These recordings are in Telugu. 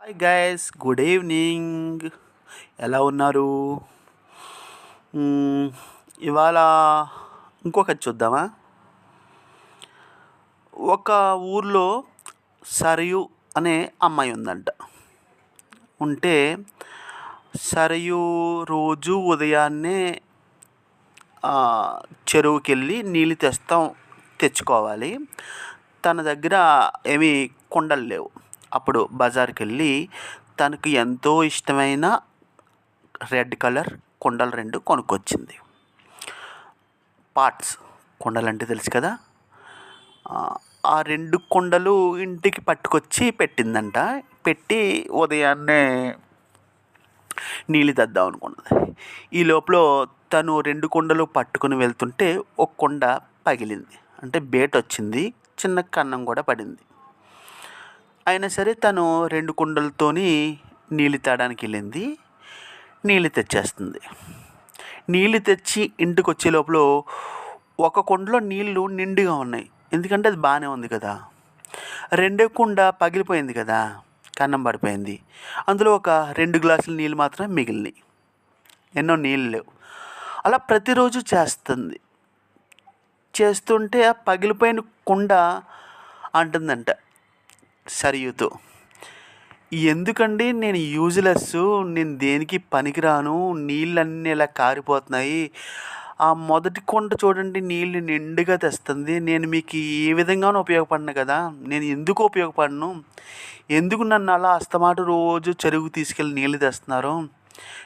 Hi guys, good evening. ఎలా ఉన్నారు? మ్మ్, ఇవాళ ఇంకొకటి చూద్దామా? ఒక ఊర్లో సరియు అనే అమ్మాయి ఉందంట. ఉంటే సరియు రోజు ఉదయాన్నే ఆ, చెరువుకి వెళ్ళి నీళ్ళు తెచ్చుకోవాలి. తన దగ్గర ఏమీ కుండలు లేవు. అప్పుడు బజార్కి వెళ్ళి తనకు ఎంతో ఇష్టమైన రెడ్ కలర్ కుండలు 2 కొనుక్కొచ్చింది. పాట్స్ కుండలంటే తెలుసు కదా. ఆ ఆ 2 కుండలు ఇంటికి పట్టుకొచ్చి పెట్టిందంట. పెట్టి ఉదయాన్నే నీళ్ళు తెద్దాం అనుకున్నది. ఈ లోపల తను 2 కుండలు పట్టుకుని వెళ్తుంటే ఒక కుండ పగిలింది. అంటే బేటొచ్చింది. చిన్న కన్నం కూడా పడింది. అయినా సరే తను 2 కుండలతోని నీళ్ళు తేడానికి వెళ్ళింది. నీళ్ళు తెచ్చేస్తుంది. నీళ్ళు తెచ్చి ఇంటికి వచ్చే లోపల ఒక కుండలో నీళ్ళు నిండుగా ఉన్నాయి. ఎందుకంటే అది బాగానే ఉంది కదా. రెండో కుండ పగిలిపోయింది కదా, కన్నం పడిపోయింది. అందులో ఒక 2 గ్లాసుల నీళ్ళు మాత్రమే మిగిలినాయి. ఎన్నో నీళ్ళు లేవు. అలా ప్రతిరోజు చేస్తుంటే ఆ పగిలిపోయిన కుండ అంటుందంట సరియుతో, ఎందుకండి నేను యూజ్లెస్, నేను దేనికి పనికిరాను, నీళ్ళన్నీ ఇలా కారిపోతున్నాయి. ఆ మొదటి కుండ చూడండి నీళ్ళు నిండుగా తెస్తుంది. నేను మీకు ఏ విధంగానూ ఉపయోగపడను కదా, నేను ఎందుకు ఉపయోగపడను, ఎందుకు నన్ను అలా అస్తమాట రోజు చెరువుకు తీసుకెళ్ళి నీళ్ళు తెస్తున్నారు,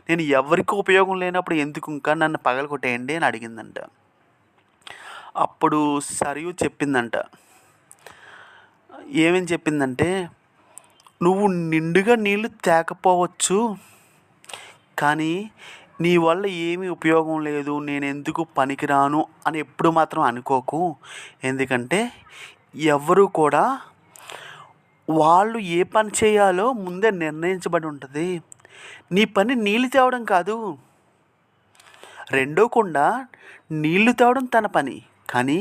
నేను ఎవరికి ఉపయోగం లేనప్పుడు ఎందుకు ఇంకా నన్ను పగలగొట్టేయండి అని అడిగిందంట. అప్పుడు సరియు చెప్పిందంట, ఏమని చెప్పిందంటే, నువ్వు నిండుగా నీళ్ళు తేకపోవచ్చు, కానీ నీ వల్ల ఏమీ ఉపయోగం లేదు, నేను ఎందుకు పనికిరాను అని ఎప్పుడు మాత్రం అనుకోకు. ఎందుకంటే ఎవరు కూడా వాళ్ళు ఏ పని చేయాలో ముందే నిర్ణయించబడి ఉంటుంది. నీ పని నీళ్ళు తేవడం కాదు. రెండో కుండ నీళ్లు తేవడం తన పని, కానీ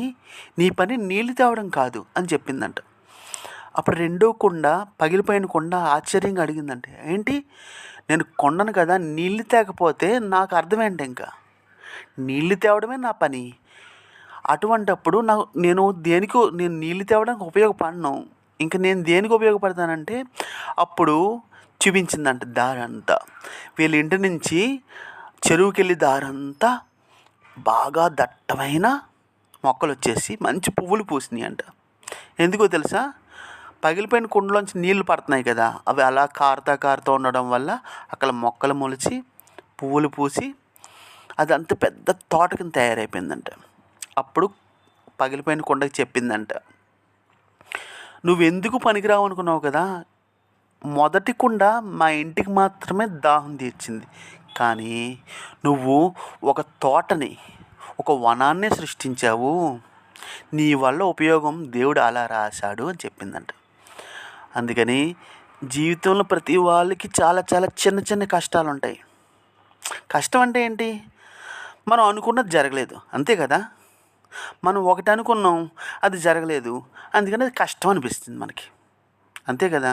నీ పని నీళ్లు తేవడం కాదు అని చెప్పిందంట. అప్పుడు రెండో కుండ, పగిలిపోయిన కుండ ఆశ్చర్యంగా అడిగిందంటే, ఏంటి నేను కొండను కదా, నీళ్ళు తేకపోతే నాకు అర్థం ఏంటి, ఇంకా నీళ్ళు తేవడమే నా పని. అటువంటప్పుడు నేను నీళ్ళు తేవడానికి ఉపయోగపడను, ఇంకా నేను దేనికి ఉపయోగపడతానంటే అప్పుడు చూపించిందంట దారంతా. వీళ్ళ ఇంటి నుంచి చెరువుకి వెళ్ళి దారంతా బాగా దట్టమైన మొక్కలు వచ్చేసి మంచి పువ్వులు పూసినాయి అంట. ఎందుకో తెలుసా? పగిలిపోయిన కుండలోంచి నీళ్లు పడుతున్నాయి కదా, అవి అలా కారుతూ ఉండడం వల్ల అక్కడ మొక్కలు మొలిచి పువ్వులు పూసి అదంతా పెద్ద తోట కింద తయారైపోయిందంట. అప్పుడు పగిలిపోయిన కుండకి చెప్పిందంట, నువ్వెందుకు పనికిరావు అనుకున్నావు కదా, మొదటి కుండ మా ఇంటికి మాత్రమే దాహం తీర్చింది, కానీ నువ్వు ఒక తోటని, ఒక వనాన్ని సృష్టించావు, నీ వల్ల ఉపయోగం దేవుడు అలా రాశాడు అని చెప్పిందంట. అందుకని జీవితంలో ప్రతి వాళ్ళకి చాలా చాలా చిన్న చిన్న కష్టాలు ఉంటాయి. కష్టం అంటే ఏంటి? మనం అనుకున్నది జరగలేదు, అంతే కదా. మనం ఒకటి అనుకున్నాం, అది జరగలేదు, అందుకని అది కష్టం అనిపిస్తుంది మనకి, అంతే కదా.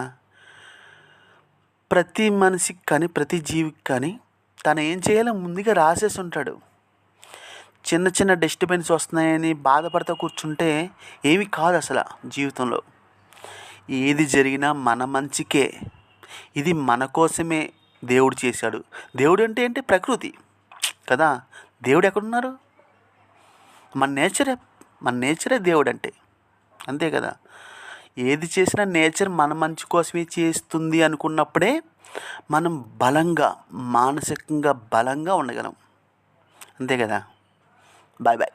ప్రతి మనిషికి కానీ ప్రతి జీవికి కానీ తను ఏం చేయాలో ముందుగా రాసేసి ఉంటాడు. చిన్న చిన్న డిస్టర్బెన్స్ వస్తున్నాయని బాధపడుతూ కూర్చుంటే ఏమీ కాదు అసలు జీవితంలో. ఏది జరిగినా మన మంచికే, ఇది మన కోసమే దేవుడు చేశాడు. దేవుడు అంటే ఏంటి? ప్రకృతి కదా. దేవుడు ఎక్కడున్నారు? మన నేచరే దేవుడు అంటే, అంతే కదా. ఏది చేసినా నేచర్ మన మంచి కోసమే చేస్తుంది అనుకున్నప్పుడే మనం బలంగా, మానసికంగా బలంగా ఉండగలం, అంతే కదా. Bye bye.